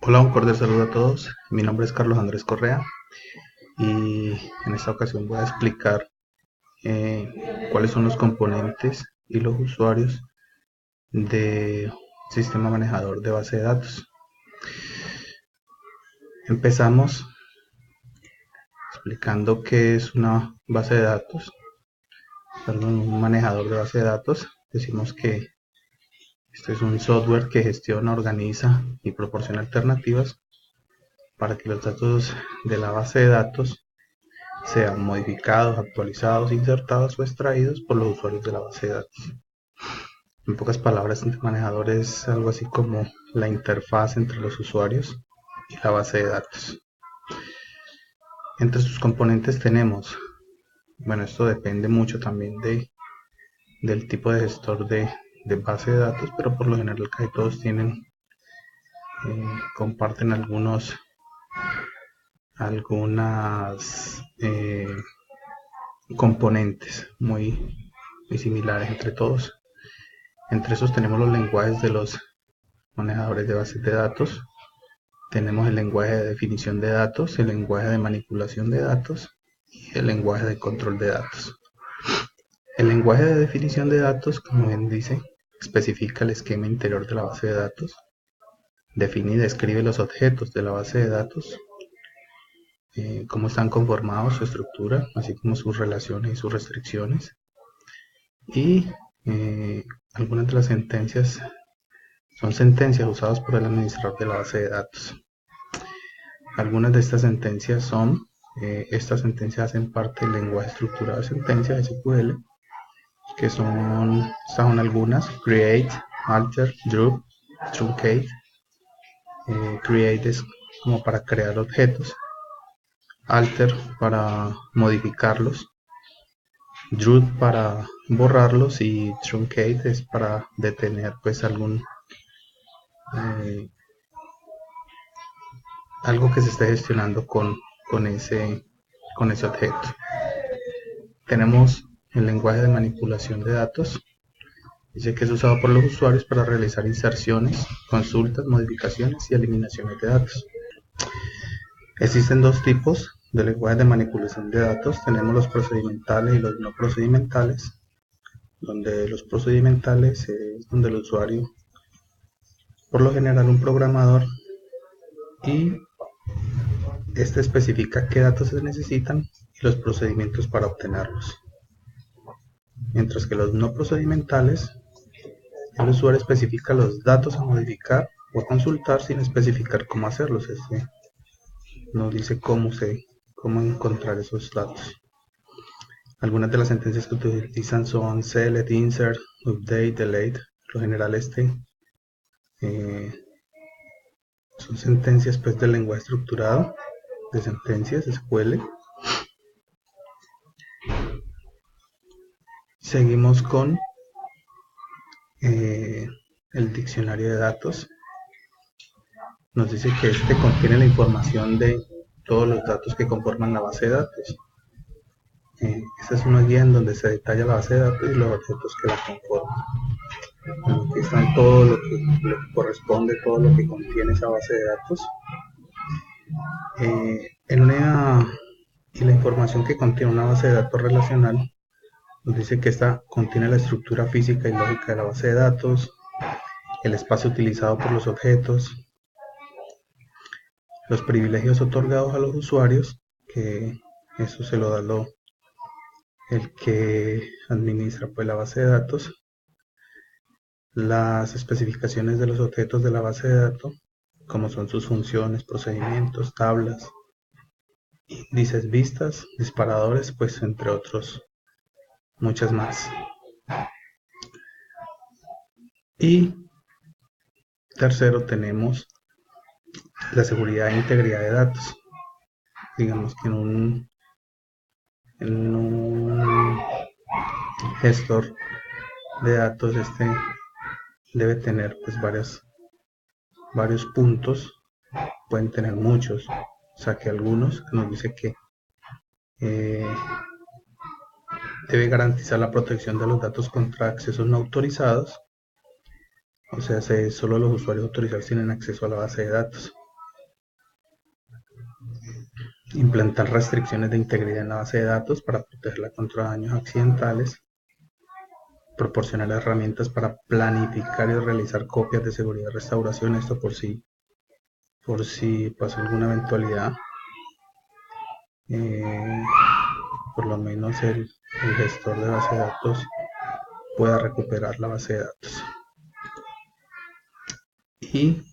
Hola, un cordial saludo a todos. Mi nombre es Carlos Andrés Correa y en esta ocasión voy a explicar cuáles son los componentes y los usuarios de sistema manejador de base de datos. Empezamos explicando qué es una base de datos. Perdón, un manejador de base de datos. Decimos que este es un software que gestiona, organiza y proporciona alternativas para que los datos de la base de datos sean modificados, actualizados, insertados o extraídos por los usuarios de la base de datos. En pocas palabras, el manejador es algo así como la interfaz entre los usuarios y la base de datos. Entre sus componentes tenemos, bueno, esto depende mucho también del tipo de gestor de base de datos, pero por lo general casi todos tienen, comparten algunas componentes muy similares entre todos. Entre esos tenemos los lenguajes de los manejadores de bases de datos. Tenemos el lenguaje de definición de datos, el lenguaje de manipulación de datos y el lenguaje de control de datos. El lenguaje de definición de datos, como bien dice, especifica el esquema interior de la base de datos, define y describe los objetos de la base de datos, cómo están conformados, su estructura, así como sus relaciones y sus restricciones. Y algunas de las sentencias son sentencias usadas por el administrador de la base de datos. Algunas de estas sentencias son, estas sentencias hacen parte del lenguaje estructurado de sentencias SQL, que estas son algunas: create, alter, drop, truncate. Create es como para crear objetos, alter para modificarlos, drop para borrarlos y truncate es para detener pues eh, algo que se esté gestionando con ese objeto. Tenemos el lenguaje de manipulación de datos. Dice que es usado por los usuarios para realizar inserciones, consultas, modificaciones y eliminaciones de datos. Existen dos tipos de lenguaje de manipulación de datos. Tenemos los procedimentales y los no procedimentales. Donde los procedimentales es donde el usuario, por lo general un programador, y este especifica qué datos se necesitan y los procedimientos para obtenerlos. Mientras que los no procedimentales, el usuario especifica los datos a modificar o a consultar sin especificar cómo hacerlos. Nos dice cómo encontrar esos datos. Algunas de las sentencias que utilizan son select, insert, update, delete. Por lo general son sentencias pues del lenguaje estructurado de sentencias SQL. Seguimos con el diccionario de datos. Nos dice que este contiene la información de todos los datos que conforman la base de datos. Esta es una guía en donde se detalla la base de datos y los objetos que la conforman. Aquí están todo lo que corresponde, todo lo que contiene esa base de datos. Y la información que contiene una base de datos relacional nos dice que esta contiene la estructura física y lógica de la base de datos, el espacio utilizado por los objetos, los privilegios otorgados a los usuarios, que eso se lo da el que administra pues la base de datos, las especificaciones de los objetos de la base de datos, como son sus funciones, procedimientos, tablas, índices, vistas, disparadores, pues entre otros, muchas más. Y tercero tenemos la seguridad e integridad de datos. Digamos que en un gestor de datos debe tener pues varios puntos, pueden tener muchos, o sea que algunos nos dice que eh, debe garantizar la protección de los datos contra accesos no autorizados, o sea, solo los usuarios autorizados tienen acceso a la base de datos. implantar restricciones de integridad en la base de datos para protegerla contra daños accidentales, proporcionar herramientas para planificar y realizar copias de seguridad y restauración, esto por si pasa alguna eventualidad, por lo menos el gestor de base de datos pueda recuperar la base de datos. Y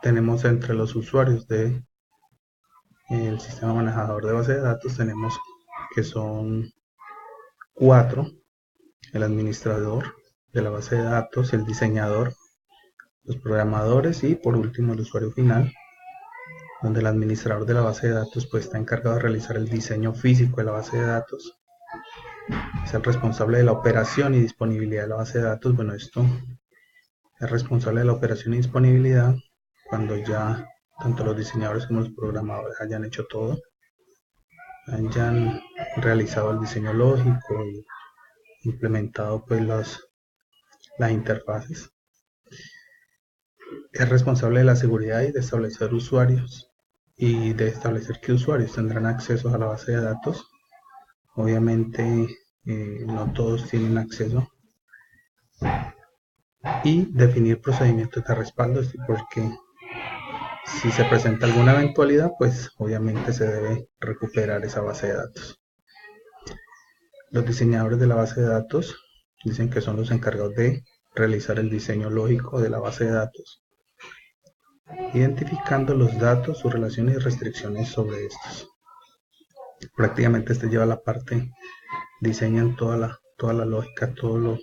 tenemos entre los usuarios del sistema manejador de base de datos, tenemos que son 4: el administrador de la base de datos, el diseñador, los programadores y por último el usuario final, donde el administrador de la base de datos pues está encargado de realizar el diseño físico de la base de datos, es el responsable de la operación y disponibilidad de la base de datos. Bueno, esto es responsable de la operación y disponibilidad cuando ya tanto los diseñadores como los programadores hayan hecho todo, hayan realizado el diseño lógico y implementado pues las interfaces. Es responsable de la seguridad y de establecer usuarios y de establecer qué usuarios tendrán acceso a la base de datos. Obviamente no todos tienen acceso, y definir procedimientos de respaldo, porque si se presenta alguna eventualidad pues obviamente se debe recuperar esa base de datos. Los diseñadores de la base de datos dicen que son los encargados de realizar el diseño lógico de la base de datos, identificando los datos, sus relaciones y restricciones sobre estos. Prácticamente este lleva la parte, diseñan toda la lógica, toda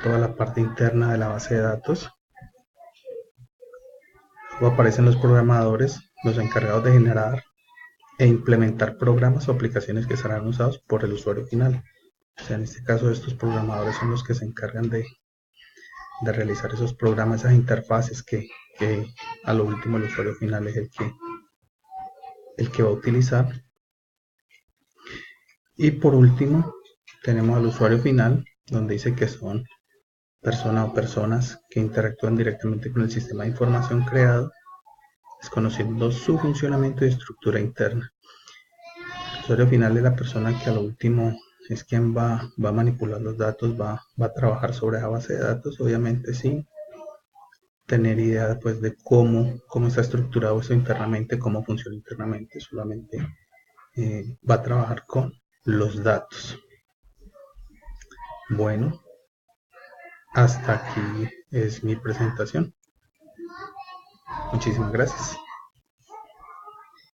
la parte interna de la base de datos. Luego aparecen los programadores, los encargados de generar e implementar programas o aplicaciones que serán usados por el usuario final. O sea, en este caso estos programadores son los que se encargan de realizar esos programas, esas interfaces que a lo último el usuario final es el que va a utilizar. Y por último tenemos al usuario final, donde dice que son personas o personas que interactúan directamente con el sistema de información creado, desconociendo su funcionamiento y estructura interna. El usuario final es la persona que a lo último es quien va a manipular los datos, va a trabajar sobre esa base de datos, obviamente sin tener idea pues de cómo está estructurado eso internamente, cómo funciona internamente, solamente va a trabajar con los datos. Bueno, hasta aquí es mi presentación. Muchísimas gracias.